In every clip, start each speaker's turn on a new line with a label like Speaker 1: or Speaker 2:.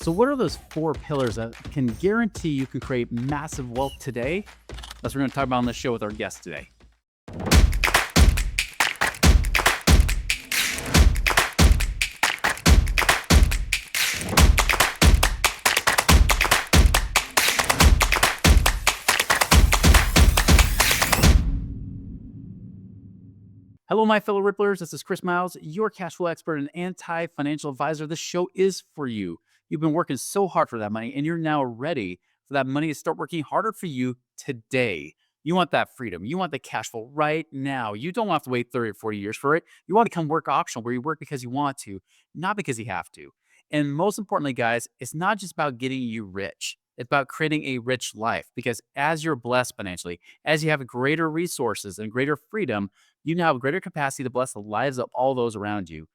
Speaker 1: So what are those four pillars that can guarantee you can create massive wealth today? That's what we're going to talk about on this show with our guest today. Hello, my fellow Ripplers. This is Chris Miles, your cash flow expert and anti-financial advisor. This show is for you. You've been working so hard for that money, and you're now ready for that money to start working harder for you today. You want that freedom. You want the cash flow right now. You don't have to wait 30 or 40 years for it. You want to become work optional, where you work because you want to, not because you have to. And most importantly, guys, it's not just about getting you rich. It's about creating a rich life, because as you're blessed financially, as you have greater resources and greater freedom, you now have a greater capacity to bless the lives of all those around you.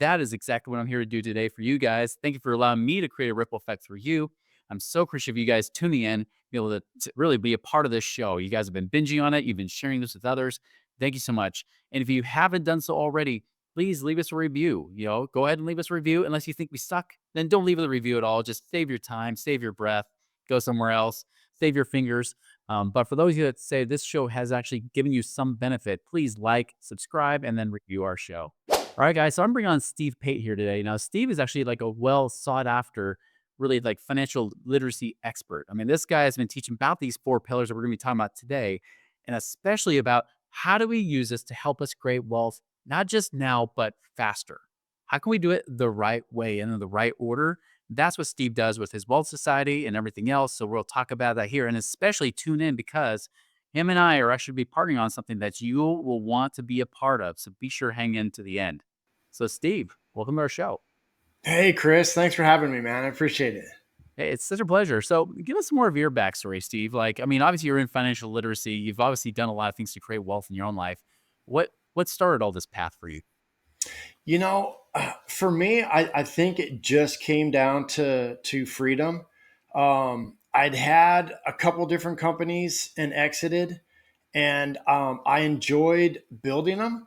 Speaker 1: That is exactly what I'm here to do today for you guys. Thank you for allowing me to create a ripple effect for you. I'm so appreciative of you guys tuning in, be able to really be a part of this show. You guys have been binging on it. You've been sharing this with others. Thank you so much. And if you haven't done so already, please leave us a review. Go ahead and leave us a review. Unless you think we suck, then don't leave a review at all. Just save your time, save your breath, go somewhere else, save your fingers. But for those of you that say this show has actually given you some benefit, please like, subscribe, and then review our show. All right, guys. So I'm bringing on Steve Pate here today. Now, Steve is actually like a well sought after, really like financial literacy expert. I mean, this guy has been teaching about these four pillars that we're going to be talking about today, and especially about how do we use this to help us create wealth, not just now, but faster. How can we do it the right way and in the right order? That's what Steve does with his Wealth Society and everything else. So we'll talk about that here, and especially tune in, because him and I are actually be partnering on something that you will want to be a part of. So be sure hang in to the end. So Steve, welcome to our show.
Speaker 2: Hey, Chris, thanks for having me, man. I appreciate it.
Speaker 1: Hey, it's such a pleasure. So give us more of your backstory, Steve. Like, I mean, obviously you're in financial literacy. You've obviously done a lot of things to create wealth in your own life. What started all this path for you?
Speaker 2: For me, I think it just came down to freedom. I'd had a couple different companies and exited, and I enjoyed building them.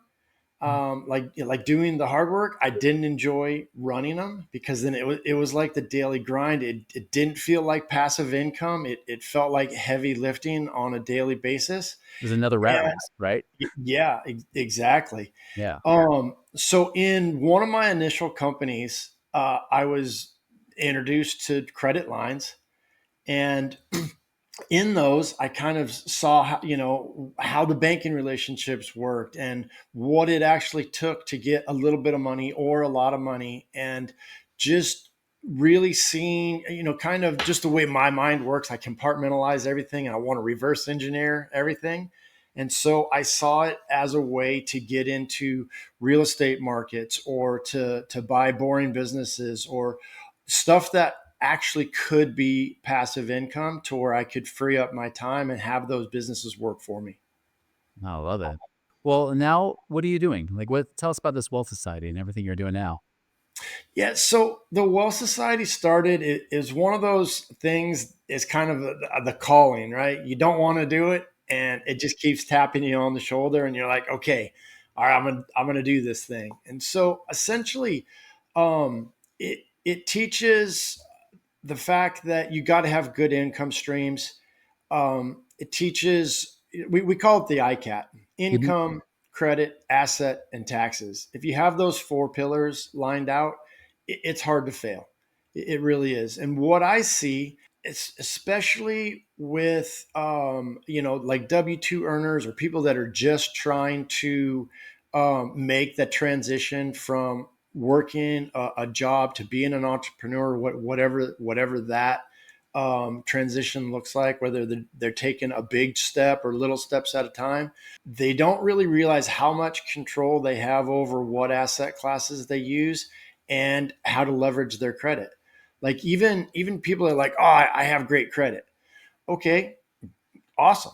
Speaker 2: Like doing the hard work. I didn't enjoy running them, because then it was like the daily grind. It didn't feel like passive income. It felt like heavy lifting on a daily basis.
Speaker 1: There's another rat
Speaker 2: And
Speaker 1: race, right?
Speaker 2: yeah, exactly.
Speaker 1: Yeah.
Speaker 2: So in one of my initial companies, I was introduced to credit lines, and in those, I kind of saw how the banking relationships worked and what it actually took to get a little bit of money or a lot of money, and just really seeing, kind of just the way my mind works. I compartmentalize everything, and I want to reverse engineer everything. And so I saw it as a way to get into real estate markets, or to buy boring businesses, or stuff that actually could be passive income, to where I could free up my time and have those businesses work for me.
Speaker 1: I love it. Well, now what are you doing? Like, tell us about this Wealth Society and everything you're doing now.
Speaker 2: Yeah, so the Wealth Society started, it is one of those things, is kind of the calling, right? You don't want to do it, and it just keeps tapping you on the shoulder, and you're like, okay, all right, I'm gonna do this thing. And so essentially, it teaches the fact that you got to have good income streams. It teaches, we call it the ICAT:
Speaker 1: Mhm.
Speaker 2: income, credit, asset, and taxes. If you have those four pillars lined out, it's hard to fail. It really is. And what I see, especially with, like W-2 earners, or people that are just trying to make the transition from working a job to being an entrepreneur, whatever that transition looks like, whether they're taking a big step or little steps at a time. They don't really realize how much control they have over what asset classes they use and how to leverage their credit. Like, even people are like, oh, I have great credit. Okay, awesome.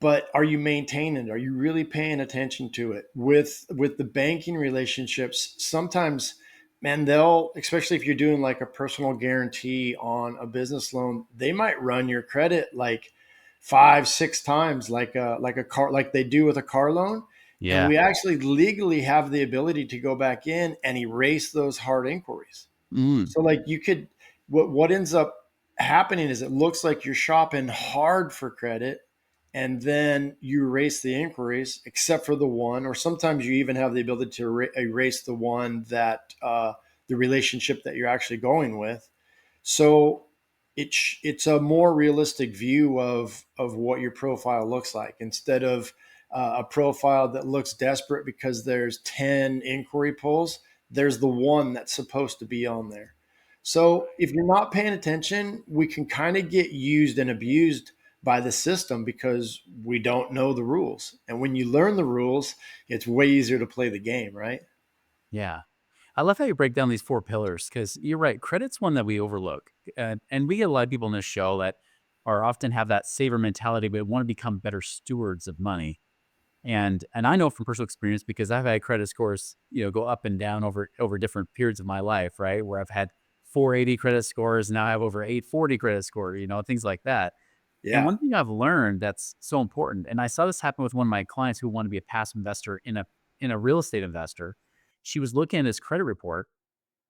Speaker 2: But are you maintaining it? Are you really paying attention to it? With the banking relationships, sometimes, man, they'll, especially if you're doing like a personal guarantee on a business loan, they might run your credit like 5, 6 times, like a car, like they do with a car loan. And
Speaker 1: Yeah.
Speaker 2: we actually legally have the ability to go back in and erase those hard inquiries.
Speaker 1: Mm.
Speaker 2: So like, you could, what ends up happening is it looks like you're shopping hard for credit, and then you erase the inquiries except for the one, or sometimes you even have the ability to erase the one that the relationship that you're actually going with. So it's a more realistic view of what your profile looks like, instead of a profile that looks desperate because there's 10 inquiry pulls. There's the one that's supposed to be on there. So if you're not paying attention, we can kind of get used and abused by the system because we don't know the rules. And when you learn the rules, it's way easier to play the game, right?
Speaker 1: Yeah. I love how you break down these 4 pillars because you're right. Credit's one that we overlook. And we get a lot of people in this show that are often have that saver mentality, but want to become better stewards of money. And I know from personal experience because I've had credit scores, go up and down over different periods of my life, right? Where I've had 480 credit scores, now I have over 840 credit score, things like that. And
Speaker 2: Yeah.
Speaker 1: one thing I've learned that's so important, and I saw this happen with one of my clients who wanted to be a passive investor in a real estate investor. She was looking at his credit report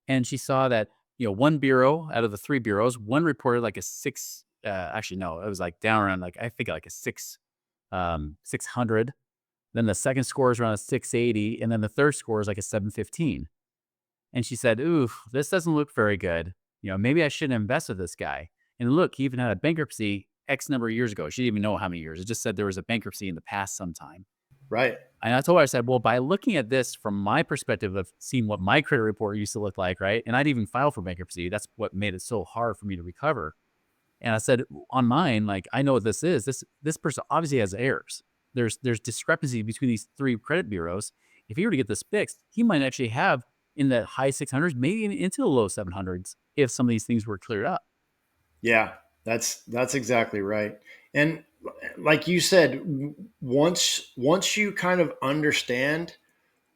Speaker 1: and she saw that, one bureau out of the 3 bureaus, one reported like a 6, actually no, it was like down around like I think like a 600. Then the second score is around a 680, and then the third score is like a 715. And she said, "Ooh, this doesn't look very good. Maybe I shouldn't invest with this guy." And look, he even had a bankruptcy X number of years ago. She didn't even know how many years. It just said there was a bankruptcy in the past sometime.
Speaker 2: Right.
Speaker 1: And I told her, I said, "Well, by looking at this from my perspective of seeing what my credit report used to look like, right? And I'd even filed for bankruptcy. That's what made it so hard for me to recover. And I said, on mine, like I know what this is. This person obviously has errors. There's discrepancy between these 3 credit bureaus. If he were to get this fixed, he might actually have in the high 600s, maybe even into the low 700s if some of these things were cleared up."
Speaker 2: Yeah, that's exactly right. And like you said, once you kind of understand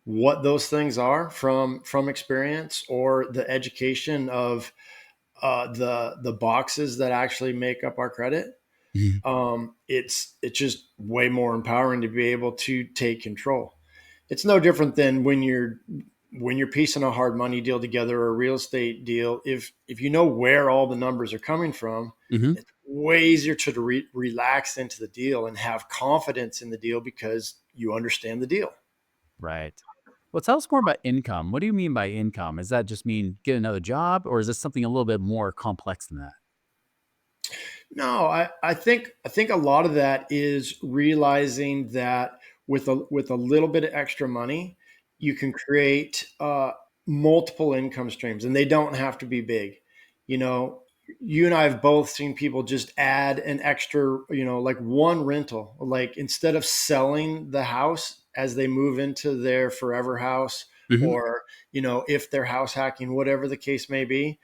Speaker 2: what those things are from experience or the education of the boxes that actually make up our credit,
Speaker 1: Mhm.
Speaker 2: it's just way more empowering to be able to take control. It's no different than when you're piecing a hard money deal together or a real estate deal. If you know where all the numbers are coming from,
Speaker 1: Mhm.
Speaker 2: it's way easier to relax into the deal and have confidence in the deal because you understand the deal.
Speaker 1: Right. Well, tell us more about income. What do you mean by income? Does that just mean get another job, or is this something a little bit more complex than that?
Speaker 2: No, I think a lot of that is realizing that with a little bit of extra money, you can create multiple income streams, and they don't have to be big. You know, you and I have both seen people just add an extra, like one rental, like instead of selling the house as they move into their forever house,
Speaker 1: Mhm.
Speaker 2: or if they're house hacking, whatever the case may be,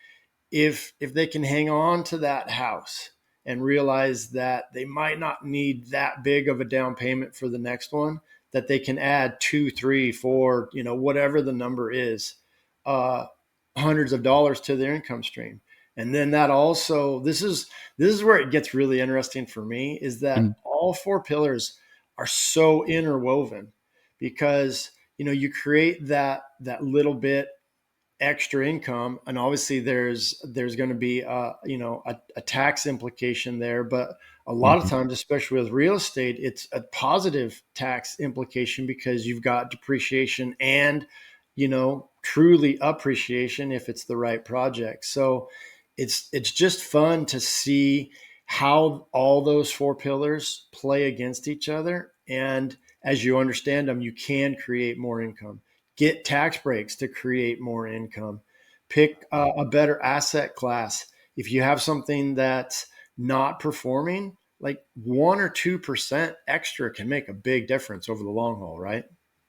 Speaker 2: if they can hang on to that house and realize that they might not need that big of a down payment for the next one, that they can add two, three, four, whatever the number is, uh, hundreds of dollars to their income stream. And then that also, this is where it gets really interesting for me, is that
Speaker 1: Mhm.
Speaker 2: all 4 pillars are so interwoven, because you create that little bit extra income, and obviously there's going to be a tax implication there, but a lot of
Speaker 1: Mhm.
Speaker 2: times, especially with real estate, it's a positive tax implication because you've got depreciation and truly appreciation if it's the right project. So it's just fun to see how all those 4 pillars play against each other, and as you understand them, you can create more income, get tax breaks to create more income, pick a better asset class. If you have something that's not performing, like 1 or 2% extra can make a big difference over the long haul, right?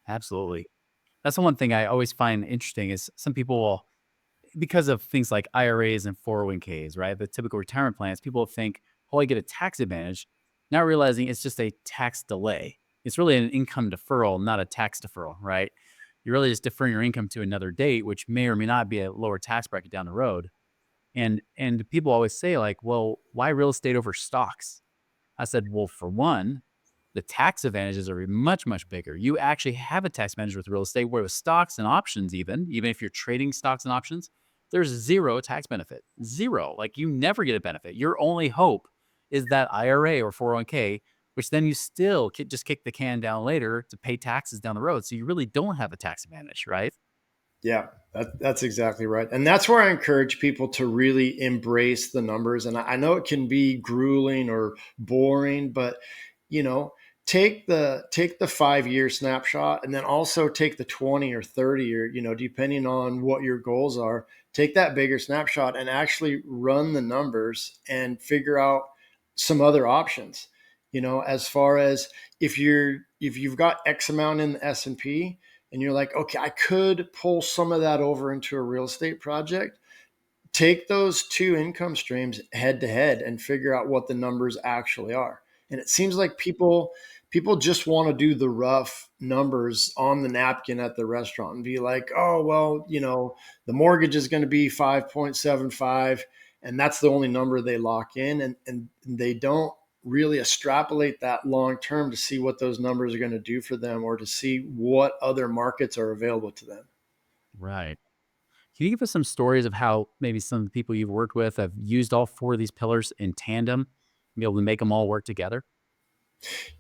Speaker 1: Absolutely. That's the one thing I always find interesting is some people will, because of things like IRAs and 401ks, right? The typical retirement plans, people think, oh, I get a tax advantage, not realizing it's just a tax delay. It's really an income deferral, not a tax deferral, right? You're really just deferring your income to another date, which may or may not be a lower tax bracket down the road. And people always say, like, well, why real estate over stocks? I said, well, for one, the tax advantages are much, much bigger. You actually have a tax advantage with real estate, where with stocks and options, even if you're trading stocks and options, there's zero tax benefit. Zero. Like you never get a benefit. Your only hope is that IRA or 401k, which then you still just kick the can down later to pay taxes down the road. So you really don't have a tax advantage, right?
Speaker 2: Yeah, that's exactly right. And that's where I encourage people to really embrace the numbers. And I know it can be grueling or boring, but you know, take the 5 year snapshot and then also take the 20 or 30 or, depending on what your goals are, take that bigger snapshot and actually run the numbers and figure out some other options. As far as if you've got X amount in the S&P, and you're like, okay, I could pull some of that over into a real estate project, take those two income streams head to head and figure out what the numbers actually are. And it seems like people just want to do the rough numbers on the napkin at the restaurant and be like, oh, well, the mortgage is going to be 5.75, and that's the only number they lock in, and they don't really extrapolate that long term to see what those numbers are going to do for them or to see what other markets are available to them.
Speaker 1: Right. Can you give us some stories of how maybe some of the people you've worked with have used all four of these pillars in tandem, be able to make them all work together?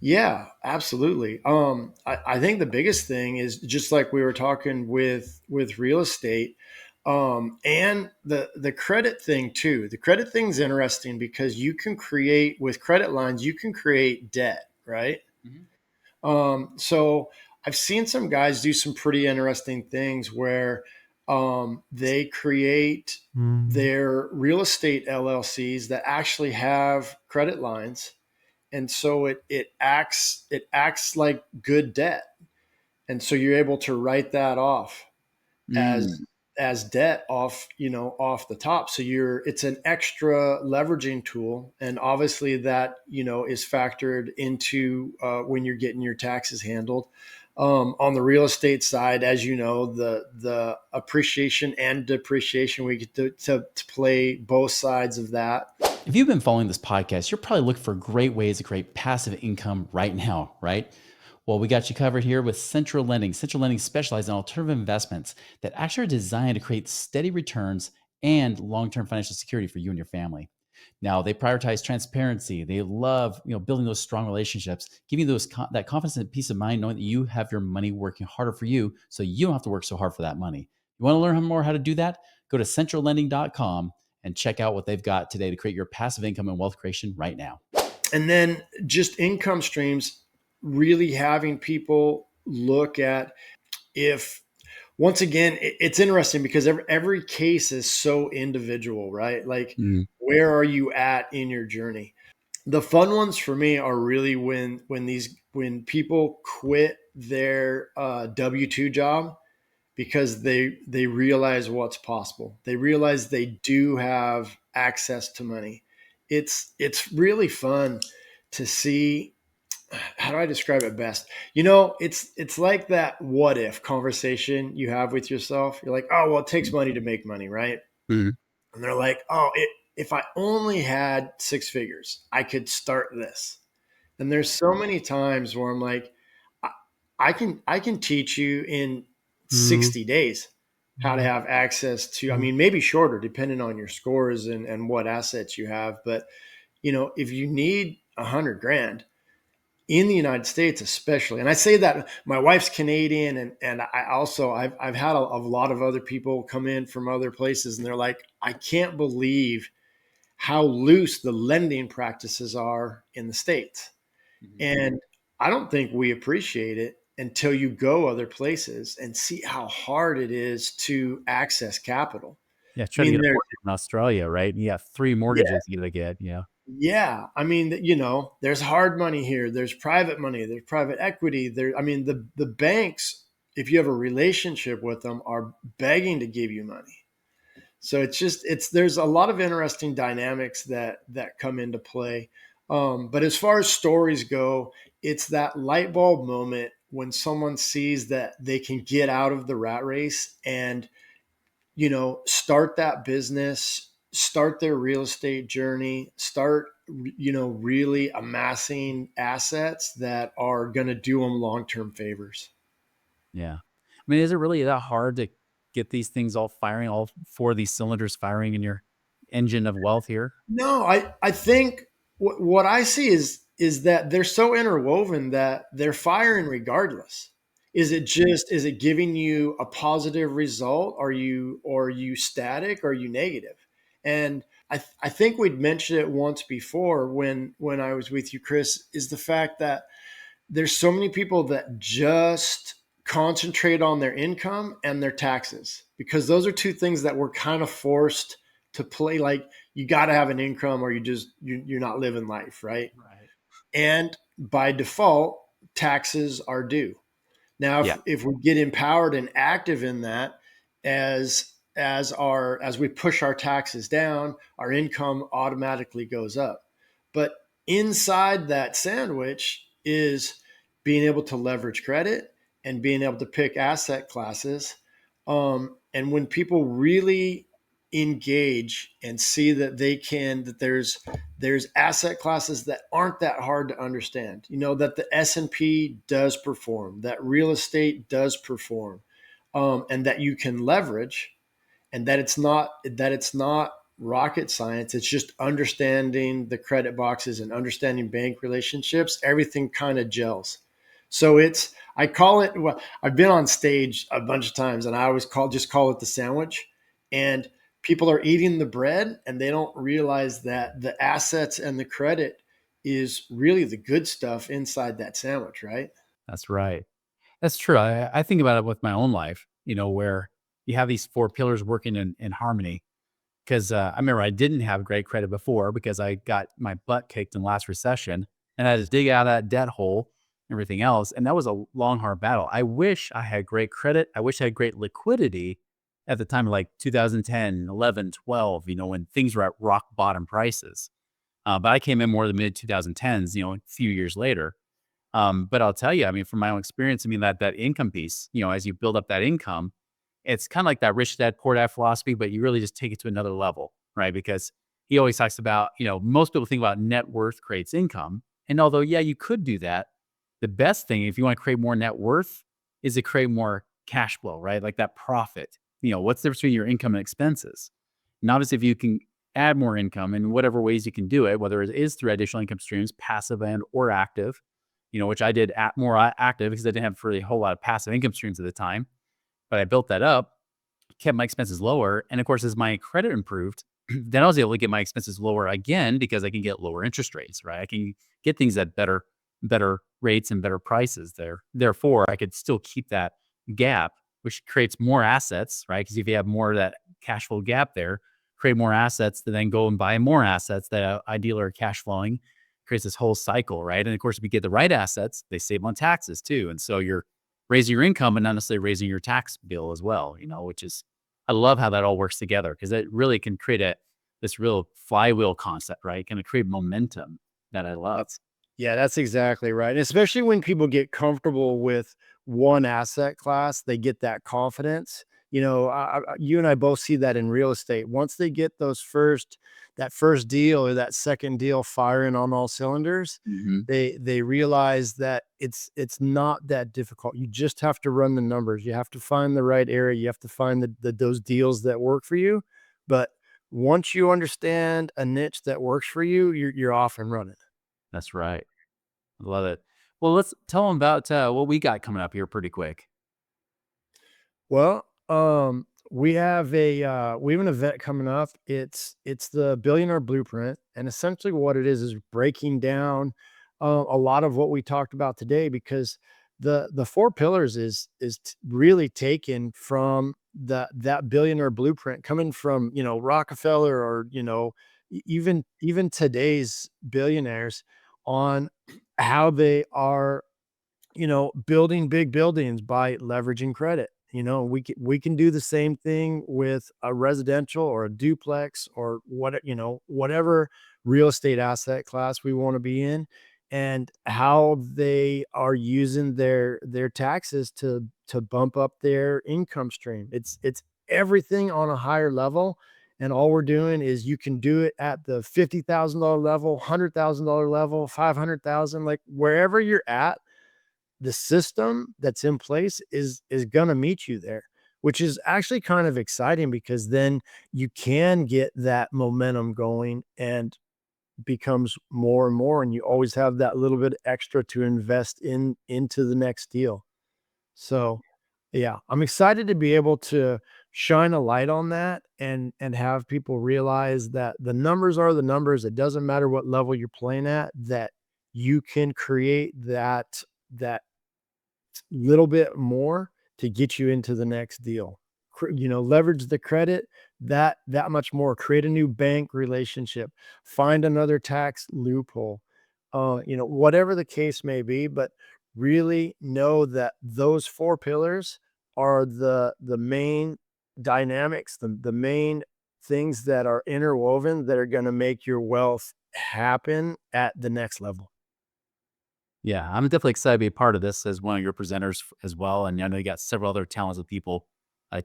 Speaker 2: Yeah, absolutely. I think the biggest thing is just like we were talking with real estate, and the credit thing too. The credit thing's interesting because you can create with credit lines, you can create debt, right?
Speaker 1: Mhm.
Speaker 2: So I've seen some guys do some pretty interesting things where they create their real estate LLCs that actually have credit lines, and so it acts like good debt, and so you're able to write that off as
Speaker 1: Mm,
Speaker 2: debt off the top. So it's an extra leveraging tool, and obviously that is factored into when you're getting your taxes handled. On the real estate side, as you know, the appreciation and depreciation, we get to play both sides of that.
Speaker 1: If you've been following this podcast, you're probably looking for great ways to create passive income right now, right? Well, we got you covered here with Central Lending. Central Lending specializes in alternative investments that actually are designed to create steady returns and long-term financial security for you and your family. Now, they prioritize transparency. They love, building those strong relationships, giving you that confidence and peace of mind, knowing that you have your money working harder for you, so you don't have to work so hard for that money. You want to learn more how to do that? Go to centrallending.com and check out what they've got today to create your passive income and wealth creation right now.
Speaker 2: And then just income streams, really having people look at if once again it's interesting because every case is so individual, right? Like,
Speaker 1: Mm.
Speaker 2: where are you at in your journey? The fun ones for me are really when people quit their W-2 job because they realize what's possible. They realize they do have access to money. It's really fun to see. How do I describe it best? It's like that what if conversation you have with yourself. You're like, oh, well, it takes money to make money, right?
Speaker 1: Mhm.
Speaker 2: And they're like, oh, if I only had six figures, I could start this. And there's so many times where I'm like, I, I can teach you in 60 days how to have access to, I mean, maybe shorter, depending on your scores and what assets you have. But if you need 100 grand in the United States, especially, and I say that my wife's Canadian, and I've had a lot of other people come in from other places, and they're like, I can't believe how loose the lending practices are in the States.
Speaker 1: Mhm.
Speaker 2: And I don't think we appreciate it until you go other places and see how hard it is to access capital.
Speaker 1: Yeah,
Speaker 2: I
Speaker 1: try to
Speaker 2: mean,
Speaker 1: get a mortgage in Australia, right? You have three
Speaker 2: yeah,
Speaker 1: mortgages you gotta get. Yeah.
Speaker 2: yeah. I mean, there's hard money here. There's private money. There's private equity. I mean, the banks, if you have a relationship with them, are begging to give you money. So there's a lot of interesting dynamics that come into play. But as far as stories go, it's that light bulb moment when someone sees that they can get out of the rat race and start that business, start their real estate journey, start really amassing assets that are going to do them long term favors.
Speaker 1: Yeah. I mean, is it really that hard to get these things all firing, all four of these cylinders firing in your engine of wealth here?
Speaker 2: No, I think what I see is that they're so interwoven that they're firing regardless. Is it giving you a positive result? Are you static? Are you negative? And I think we'd mentioned it once before when I was with you, Chris, is the fact that there's so many people that just concentrate on their income and their taxes because those are two things that we're kind of forced to play. Like you got to have an income or you're not living life, right?
Speaker 1: Right.
Speaker 2: And by default, taxes are due. Now,
Speaker 1: Yeah,
Speaker 2: if we get empowered and active in that, as we push our taxes down, our income automatically goes up. But inside that sandwich is being able to leverage credit and being able to pick asset classes. And when people really engage and see that there's asset classes that aren't that hard to understand, that the S&P does perform, that real estate does perform, and that you can leverage, and that it's not rocket science. It's just understanding the credit boxes and understanding bank relationships. Everything kind of gels. So I call it, well, I've been on stage a bunch of times and I always call it the sandwich. And people are eating the bread and they don't realize that the assets and the credit is really the good stuff inside that sandwich, right?
Speaker 1: that's right. That's true. I think about it with my own life, where you have these four pillars working in harmony. Because I remember I didn't have great credit before because I got my butt kicked in the last recession and I had to dig out of that debt hole and everything else. And that was a long, hard battle. I wish I had great credit. I wish I had great liquidity at the time of like 2010, 11, 12, when things were at rock bottom prices. But I came in more the mid 2010s, a few years later. But I'll tell you, I mean, from my own experience, I mean, that income piece, as you build up that income, it's kind of like that rich dad, poor dad philosophy, but you really just take it to another level, right? Because he always talks about, most people think about net worth creates income. And although, yeah, you could do that, the best thing, if you want to create more net worth, is to create more cash flow, right? Like that profit. What's the difference between your income and expenses? And obviously, if you can add more income in whatever ways you can do it, whether it is through additional income streams, passive and or active, which I did more active because I didn't have really a whole lot of passive income streams at the time. But I built that up, kept my expenses lower. And of course, as my credit improved, then I was able to get my expenses lower again because I can get lower interest rates, right? I can get things at better rates and better prices there. Therefore, I could still keep that gap, which creates more assets, right? Because if you have more of that cash flow gap there, create more assets to then go and buy more assets that ideally are cash flowing, creates this whole cycle, right? And of course, if you get the right assets, they save on taxes too. And so you're raising your income and not necessarily raising your tax bill as well, which is, I love how that all works together because it really can create this real flywheel concept, right? Kind of create momentum that I love.
Speaker 3: That's yeah, that's exactly right. And especially when people get comfortable with one asset class, they get that confidence. You and I both see that in real estate. Once they get that first deal or that second deal firing on all cylinders,
Speaker 1: Mhm.
Speaker 3: they realize that it's not that difficult. You just have to run the numbers. You have to find the right area. You have to find those deals that work for you. But once you understand a niche that works for you, you're off and running.
Speaker 1: That's right. I love it. Well, let's tell them about what we got coming up here pretty quick.
Speaker 3: Well, we have an event coming up. It's the Billionaire Blueprint, and essentially what it is breaking down a lot of what we talked about today because the four pillars is really taken from that Billionaire Blueprint coming from Rockefeller or even today's billionaires on how they are building big buildings by leveraging credit. We can do the same thing with a residential or a duplex or whatever real estate asset class we want to be in, and how they are using their taxes to bump up their income stream. It's everything on a higher level. And all we're doing is you can do it at the $50,000 level, $100,000 level, 500,000, like wherever you're at, the system that's in place is gonna meet you there. which is actually kind of exciting because then you can get that momentum going and becomes more and more, and you always have that little bit extra to invest into the next deal. So, yeah, I'm excited to be able to shine a light on that and have people realize that the numbers are the numbers. It doesn't matter what level you're playing at, that you can create that little bit more to get you into the next deal. Leverage the credit that much more. Create a new bank relationship. Find another tax loophole. Whatever the case may be, but really know that those four pillars are the main dynamics, the main things that are interwoven that are going to make your wealth happen at the next level.
Speaker 1: Yeah, I'm definitely excited to be a part of this as one of your presenters as well. And I know you got several other talented people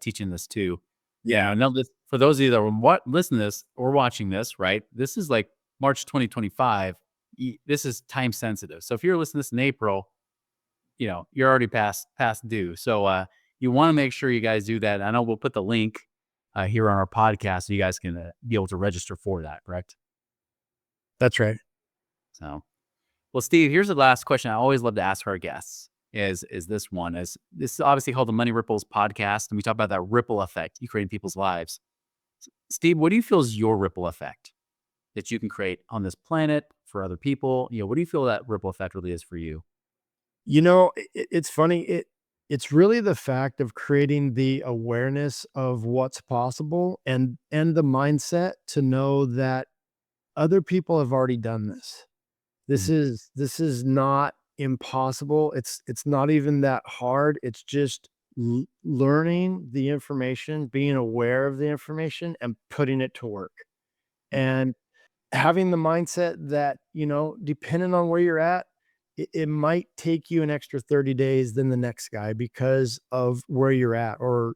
Speaker 1: teaching this too. Yeah, I know this for those of you that are listen to this or watching this, right? This is like March 2025. This is time sensitive. So if you're listening to this in April, you're already past due. So you want to make sure you guys do that. I know we'll put the link here on our podcast so you guys can be able to register for that, correct?
Speaker 3: That's right.
Speaker 1: So well, Steve, here's the last question I always love to ask our guests is this one is this is obviously called the Money Ripples podcast, and we talk about that ripple effect you create in people's lives. Steve, what do you feel is your ripple effect that you can create on this planet for other people? What do you feel that ripple effect really is for you?
Speaker 3: It's funny. It's really the fact of creating the awareness of what's possible and the mindset to know that other people have already done this. This
Speaker 1: Mhm.
Speaker 3: is not impossible. It's not even that hard. It's just learning the information, being aware of the information, and putting it to work. And having the mindset that, depending on where you're at, it might take you an extra 30 days than the next guy because of where you're at, or,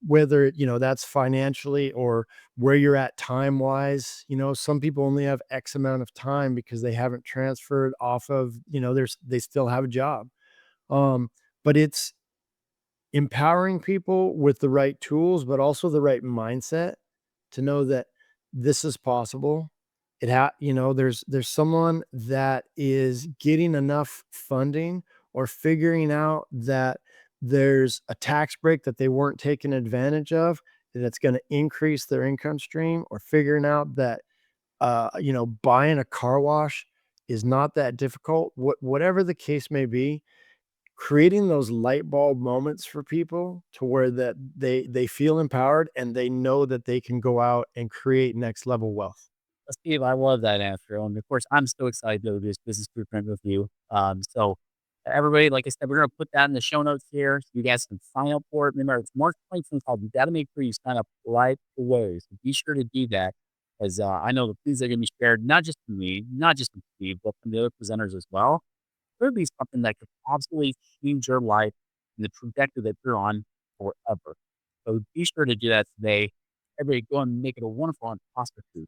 Speaker 3: whether, that's financially or where you're at time wise. Some people only have X amount of time because they haven't transferred off of, they still have a job. Um, but it's empowering people with the right tools, but also the right mindset to know that this is possible. There's someone that is getting enough funding or figuring out that there's a tax break that they weren't taking advantage of, and it's going to increase their income stream, or figuring out that buying a car wash is not that difficult. Whatever the case may be, creating those light bulb moments for people to where that they feel empowered and they know that they can go out and create next level wealth.
Speaker 1: Steve, I love that answer. And of course, I'm so excited to do this business blueprint with you. So everybody, like I said, we're gonna put that in the show notes here so you guys can sign up for it. Remember, it's March 2025. You gotta make sure you sign up right away. So be sure to do that. As I know the things that are gonna be shared, not just from me, not just from Steve, but from the other presenters as well. Could be something that could absolutely change your life and the trajectory that you're on forever. So be sure to do that today. Everybody go and make it a wonderful and prosperous week.